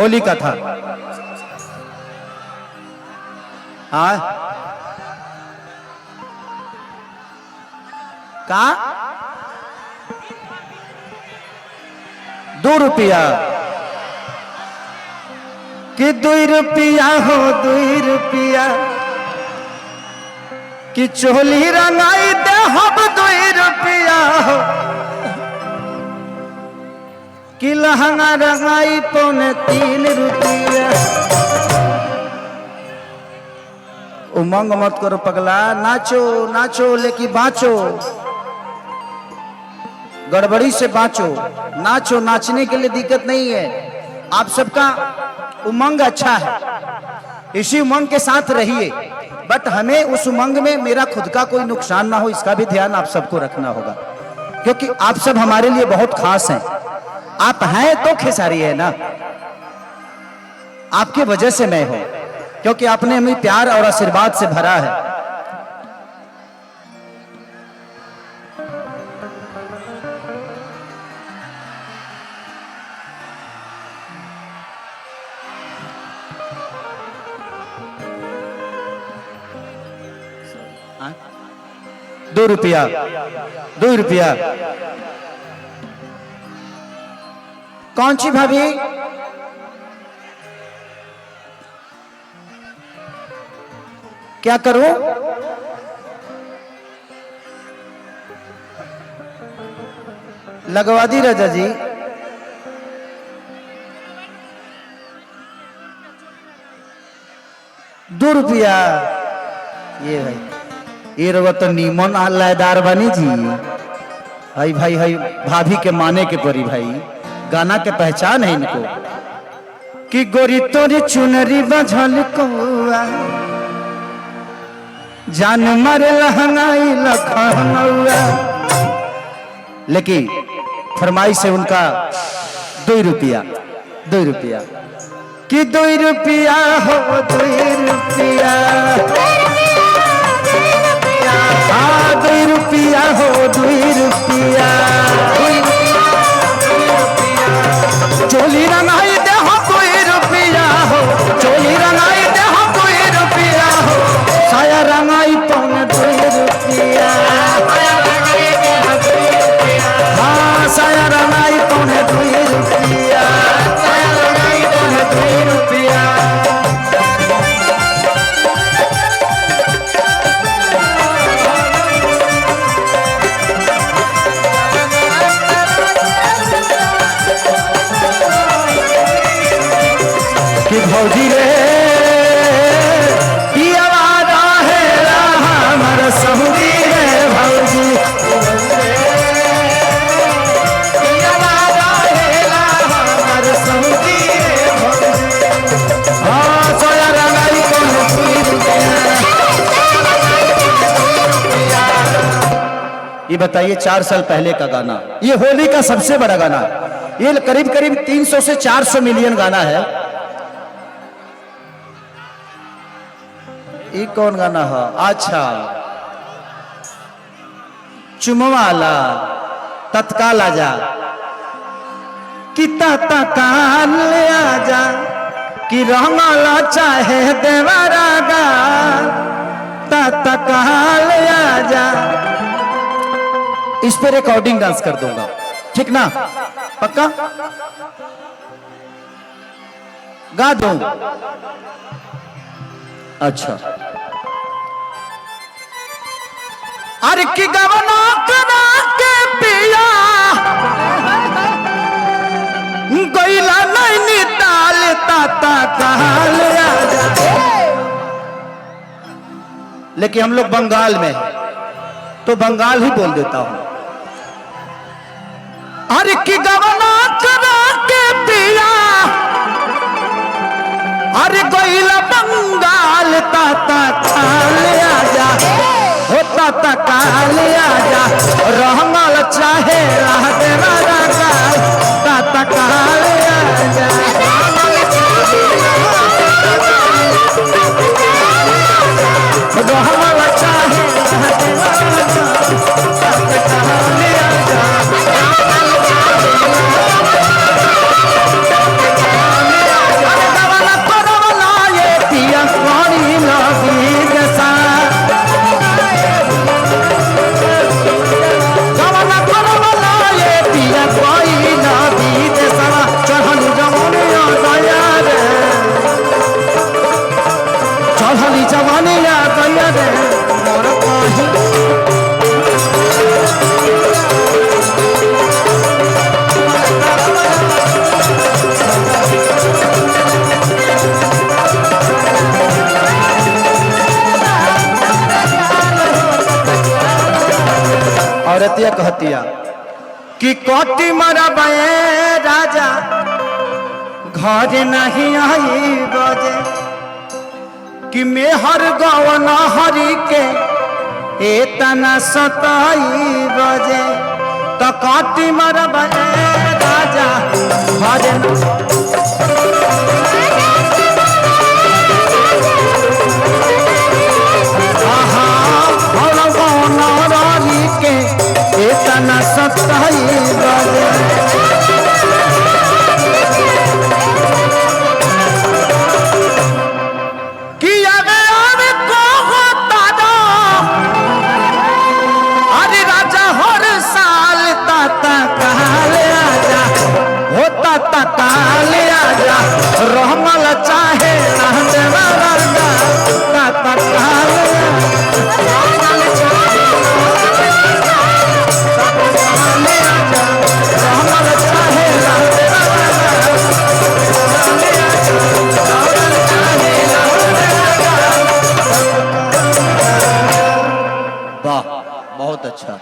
होली का था। हाँ का 2 रुपया कि 2 रुपया हो 2 रुपया कि चोली रंगाई दे हम 2 रुपया हो कि लहंगा रंगाई 3 रुपया। उमंग मत करो पगला, नाचो नाचो लेकिन बाँचो, गड़बड़ी से बाँचो। नाचो, नाचने के लिए दिक्कत नहीं है। आप सबका उमंग अच्छा है, इसी उमंग के साथ रहिए, बट हमें उस उमंग में मेरा खुद का कोई नुकसान ना हो, इसका भी ध्यान आप सबको रखना होगा, क्योंकि आप सब हमारे लिए बहुत खास हैं। आप हैं तो खेसारी है ना, आपके वजह से मैं हूं, क्योंकि आपने हमें प्यार और आशीर्वाद से भरा है। हाँ? 2 रुपया 2 रुपया। कौन सी भाभी? क्या करूं? लगवा दी राजा जी। दो रुपया। ये भाई, ये रवा तो नीमन लयदार बनी जी। भाई भाई भाई भाभी के माने के परी भाई, गाना के पहचान है इनको कि गोरी तोरी चुनरी बझल कौआ जान मर लहंगाई लखनऊआ। लेकिन फरमाइश है उनका 2 रुपया 2 रुपया कि 2 रुपया हो 2 रुपया। हाँ 2 रुपया हो 2 रुपया। चोली रंगाई दे हो 2 रुपया हो, चोली रंगाई दे हो 2 रुपया हो, साया रंगाई 2 रुपया। हाँ साया रंगाई 2 रुपया, साया रंगाई 2 रुपया। कि भौजी रे की आवारा है हमर सहुरी रे भौजी, की आवारा है हमर सहुरी रे भौजी। हाँ सोया रंगाई 2 रुपया। ये बताइए 4 साल पहले का गाना, ये होली का सबसे बड़ा गाना, ये करीब करीब 300 से 400 मिलियन गाना है। ये कौन गाना है? अच्छा चुमवाला तत्काल आजा कि तत्काल आजा कि रंगाला चाहे देवरागा तत्काल आजा। इस पे रिकॉर्डिंग डांस कर दूंगा, ठीक ना? पक्का गा दूं? अच्छा अरे की गवना करा के पिया गईला नहीं ताल ताता काल आजा। लेकिन हम लोग बंगाल में हैं तो बंगाल ही बोल देता हूं। अरे की गवना करा के पिया अरे गईला बंगाल ताता काल आजा, हो ताता काल आजा, रहमल चाहे राह देवरा काल ताता काल आजा। रहमल चाहे राह देवरा काल ताता काल आजा। औरतिया कहतिया कि कोटी मरबे राजा घर नहीं आई बजे कि मेहर गवन हरि के एतना सताई बजे तो कोटी मरबे राजा घर के इतना सताई बजे कि अबे को होता अरे राजा हर साल ताता काले आजा होता काले आजा रहमल चाहे ताता काले बहुत अच्छा।